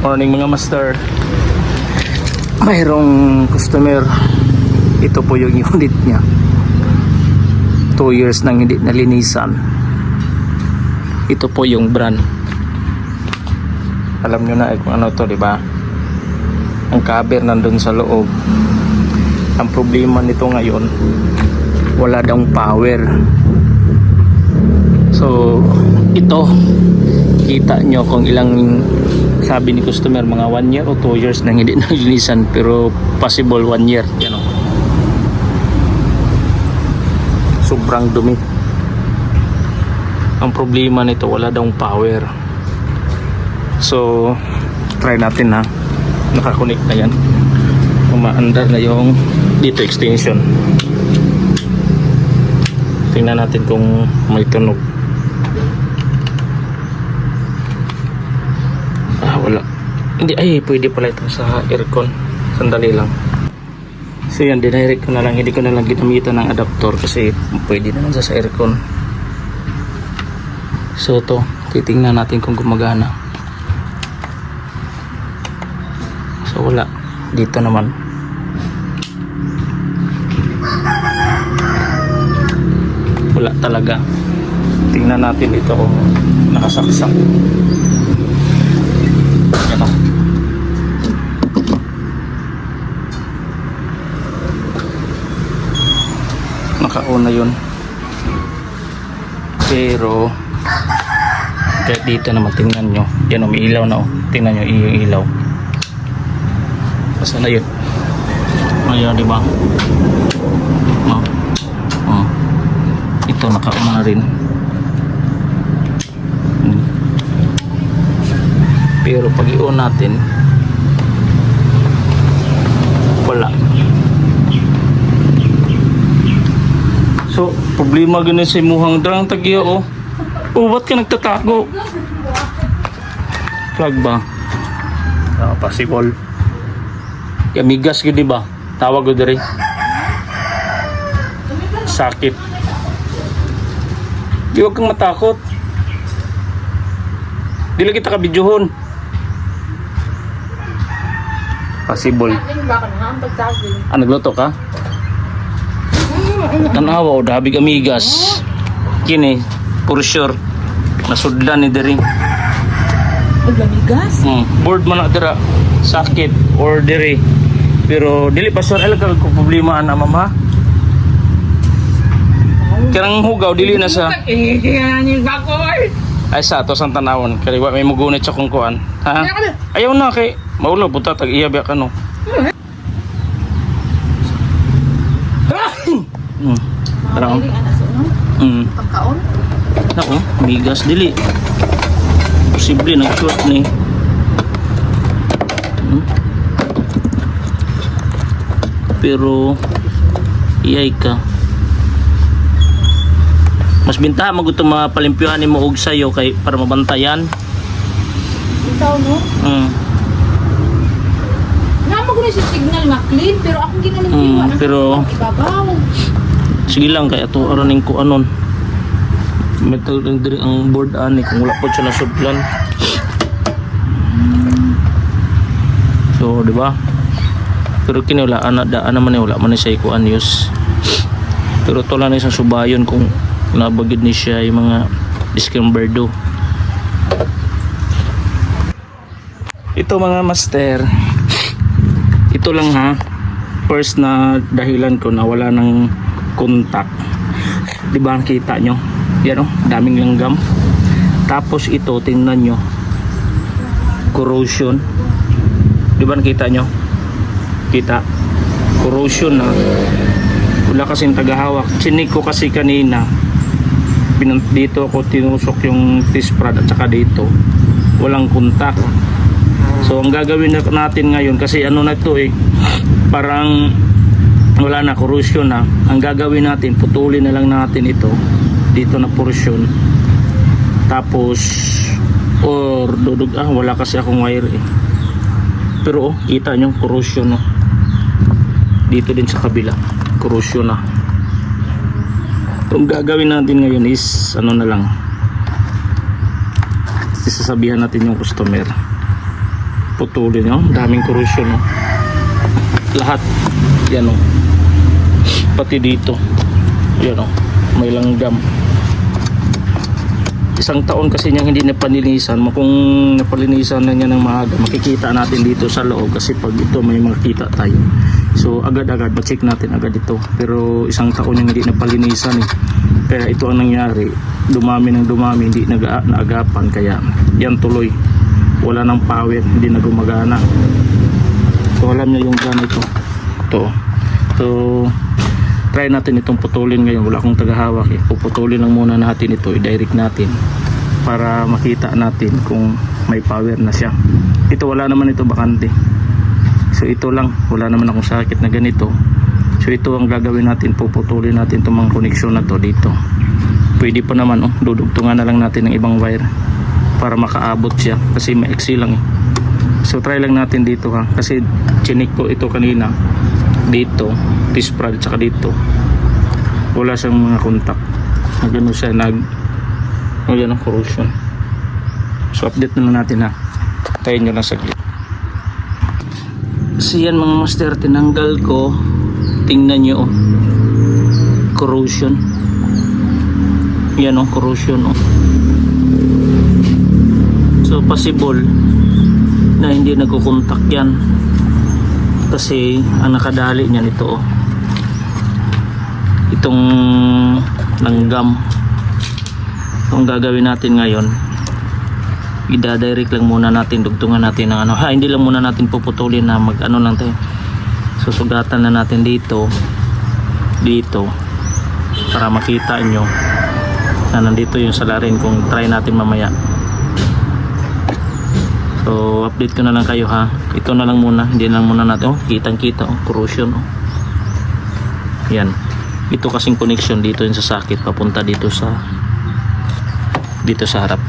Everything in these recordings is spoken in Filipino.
Morning mga master. Mayroong customer. Ito po yung unit niya. 2 years nang hindi nalinisan. Ito po yung brand. Alam nyo na kung ano to, di ba? Ang cover nandun sa loob. Ang problema nito ngayon, wala daw power. So ito, kita nyo kung ilang, sabi ni customer, mga 1 year o 2 years nang hindi nalinisan, pero possible 1 year. Yan o, sobrang dumi. Ang problema nito, wala daw power. So try natin na nakakonect na yan, umaandar na yung dito extension. Tingnan natin kung may tunog. Wala. Hindi, ay pwede pala ito sa aircon. Sandali lang. So yan, dinirect ko na lang. Hindi ko na lang ginamitan ng adapter kasi pwede naman sa aircon. So to, titingnan natin kung gumagana. So wala. Dito naman. Wala talaga. Tingnan natin dito kung nakasaksak. Yan o. Naka-on na yun. Pero kahit dito naman, tingnan nyo. Yan o, may ilaw na o. Tingnan nyo yung ilaw. Basta na yun. Ayan, diba? No? Oh. Ito, naka-on na rin. Pero pag i-on natin, wala. So problema ganun sa imuhang drang tagya o. Oh, ba't ka nagtatago? Plug ba? Possible. Amigas ko, diba? Tawag ko diri. Sakit. Di wag kang matakot. Di lagi kita kabidyohon. Possible. Ah, nagluto ka? Tanawa o dabig amigas. Kini, for sure. Nasudlan ni diri. Amigas? Board man na dira. Sakit or diri. Pero dili pa sure alam ka kung problema ana mama. Karang hugaw dili na sa. Ay sa to sang tanawon kay wa may mugunit sa kung kuan. Ha? Ayaw na kay maulo buta tag iya biya kano. Tara. Pagkaon? Nako, migas dili. Posible nag-short ni. Pero iyay ka. Mas bintahan maguto mga palimpyuhan ni mo og sayo kay para mabantayan. Ikaw no? Namo ko na si signal nga clean pero akong ginalimpyuhan. Pero ibabaw. sige lang kay ato araning ko anon. Metal diri ang board ani kung wala po siya nasudlan. So, di ba? Pero kini wala ana man ni wala man ni siya kuan use. Pero to lang ni sa subayon kung nabagid ni siya yung mga discomberdo. Ito mga master, ito lang ha, first na dahilan ko na wala ng contact. Diba kita nyo yan o, daming langgam. Tapos ito tingnan nyo, corrosion. Diba nakita nyo, kita corrosion na wala kasing tagahawak. Chinik ko kasi kanina, dito ako tinusok yung T-sprad at saka dito walang kontak. So ang gagawin natin ngayon, kasi ano na ito parang wala na, corrosion na. Ang gagawin natin, putulin na lang natin ito dito na portion, tapos or dudug, wala kasi akong wire pero kita nyo corrosion dito din sa kabila, corrosion na. Ang gagawin natin ngayon is ano na lang, sasabihan natin yung customer putulin, no? Daming corrosion, no? Lahat yan, no? Pati dito yan, no? May langgam. Isang taon kasi niyang hindi napanilisan. Kung napalinisan na niya ng maaga, makikita natin dito sa loob kasi pag ito may makikita tayo. So agad-agad ma-check natin agad ito. Pero isang taon niyang hindi napalinisan, eh. Kaya ito ang nangyari, dumami ng dumami, hindi naagapan. Kaya yan tuloy, wala ng power, hindi na gumagana. So alam niyo yung ganito ito. So try natin itong putulin ngayon. Wala akong tagahawak, eh. Puputulin lang muna natin ito, i-direct natin para makita natin kung may power na siya. Ito wala naman ito bakante, so ito lang, wala naman akong sakit na ganito. So ito ang gagawin natin, puputulin natin itong mga koneksyon na to dito. Pwede pa naman, dudugtungan na lang natin ng ibang wire para makaabot siya kasi maiksi lang, eh. So try lang natin dito, ha, kasi chinik ko ito kanina dito, T-sprad, tsaka dito wala siyang mga contact na gano'n siya, yan ang corrosion. So update na natin, ha. Tayo nyo lang saglit. So yan mga master, tinanggal ko. Tingnan nyo, corrosion. Yan, corrosion, So possible na hindi nagkukontak yan kasi ang nakadali niyan ito, itong langgam. Ang gagawin natin ngayon, i-direct lang muna natin, dugtungan natin ng hindi lang muna natin puputulin na lang tayo. Susugatan na natin dito para makita nyo na nandito yung salarin kung try natin mamaya. So update ko na lang kayo, ha. Ito na lang muna, hindi lang muna natin, kitang kita, corrosion, yan. Ito kasing connection dito yung sa socket papunta dito sa harap.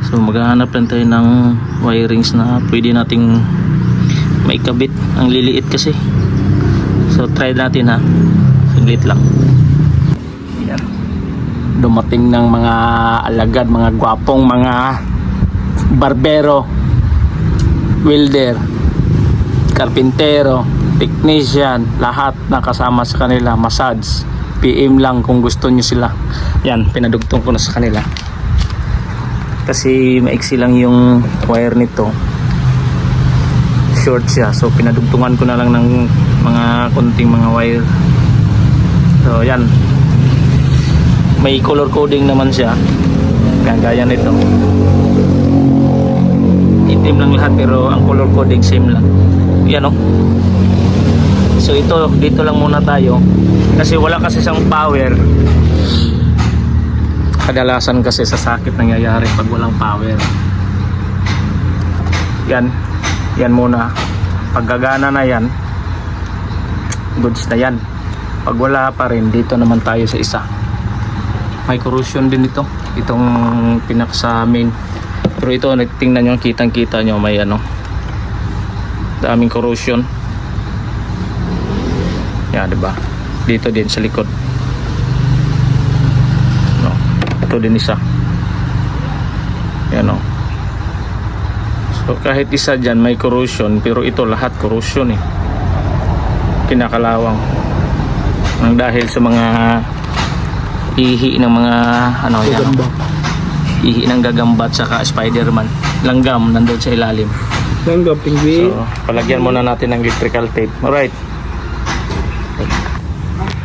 So maghahanap lang tayo ng wirings na pwede nating maikabit. Ang liliit kasi, so try natin, ha. Saglit lang. Yan, dumating ng mga alagad, mga gwapong mga barbero, welder, karpintero, technician, lahat nakasama sa kanila. Massage, PM lang kung gusto nyo sila. Yan, pinadugtong ko na sa kanila kasi maiksi lang yung wire nito, short siya, so pinadugtungan ko na lang ng mga konting mga wire. So yan, may color coding naman siya, gaya nito, itim lang lahat pero ang color coding same lang. Yan, so ito, dito lang muna tayo kasi wala kasi siyang power. Kadalasan kasi sa sakit nangyayari pag walang power. Yan muna, pag gagana na yan, goods na yan. Pag wala pa rin, dito naman tayo sa isa. May corrosion din ito, itong pinak sa main. Pero ito, tingnan nyo, kitang kita nyo, may daming corrosion. Yan, diba? Dito din sa likod, ito din isa. Yan, so kahit isa dyan may corrosion, pero ito lahat corrosion, kinakalawang nang dahil sa mga ihi ng mga ihi ng gagambat saka spiderman, langgam nandun sa ilalim. Langgam, pingwin. So palagyan muna natin ng electrical tape. Alright,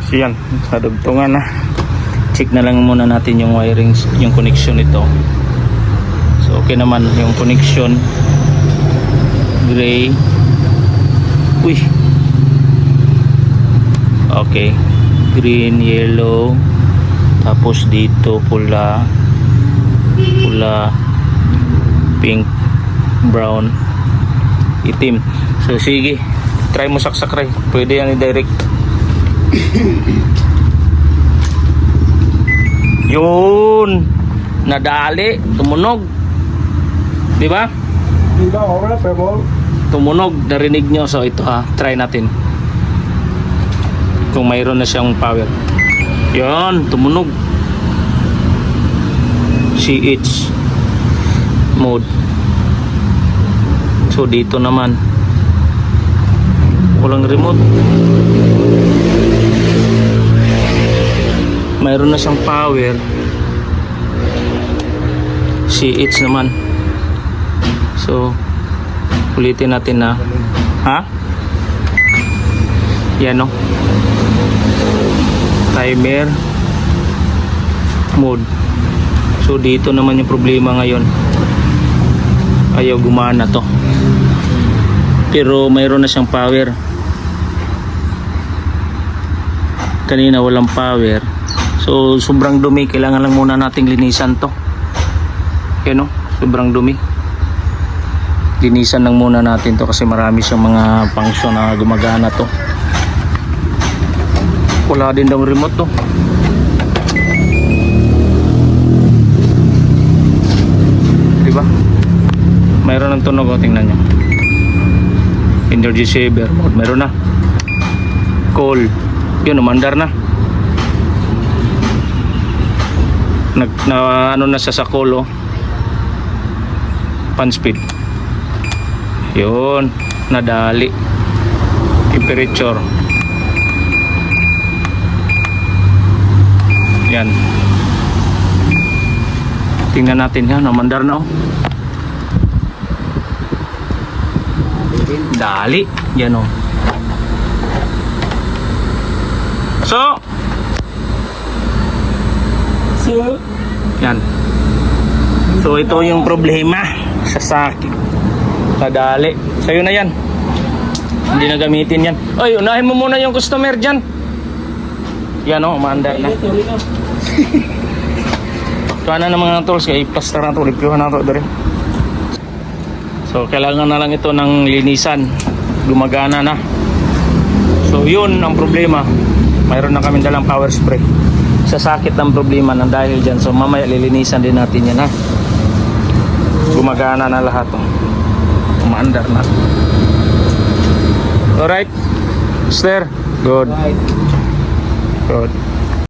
so yan, nadugtungan na. Check na lang muna natin yung wirings, yung connection nito. So okay naman yung connection, gray, okay, green, yellow, tapos dito pula, pink, brown, itim. So sige, try mo saksak, Ray, pwede yan i-direct. Yun, nadali, tumunog, di ba? Hindi ba oras, pero Tumunog, narinig nyo. So ito, ha, try natin kung mayroon na siyang power. Yan, tumunog. CH mode. So dito naman walang remote. Mayroon na siyang power. CH naman. So ulitin natin na yan, no? Timer mode. So dito naman yung problema ngayon, ayaw gumana to, pero mayroon na siyang power. Kanina walang power, so sobrang dumi. Kailangan lang muna nating linisan to. Yan, no? Sobrang dumi. Linisan lang muna natin to kasi marami siyang mga function na gumagana to. Wala din daw remote to. Diba? Mayroon ng tunog, tingnan nyo. Energy saver mode, mayroon na. Call, yun, umandar na. Ano na siya sa call, oh. Pan speed. Yun, nadali. Temperature. Yan. Tingnan natin yan, umandar na, oh. Dali, yan, oh. Yan. So ito yung problema sa sakit. Kadali. Sa'yo na yan. Hindi na gamitin yan. Oy, unahin mo muna yung customer dyan. Yan, oh, umaandar na. Kuha na ng mga tools, kaya i-plaster na ito, lipyuhan na ito. So kailangan na lang ito ng linisan. Gumagana na. So yun ang problema. Mayroon na kami dalang power spray. Sa sakit ang problema ng dahil dyan. So mamaya lilinisan din natin yan, ha. Gumagana na lahat, oh. Umaandar na. Alright, Sister. Good. Good.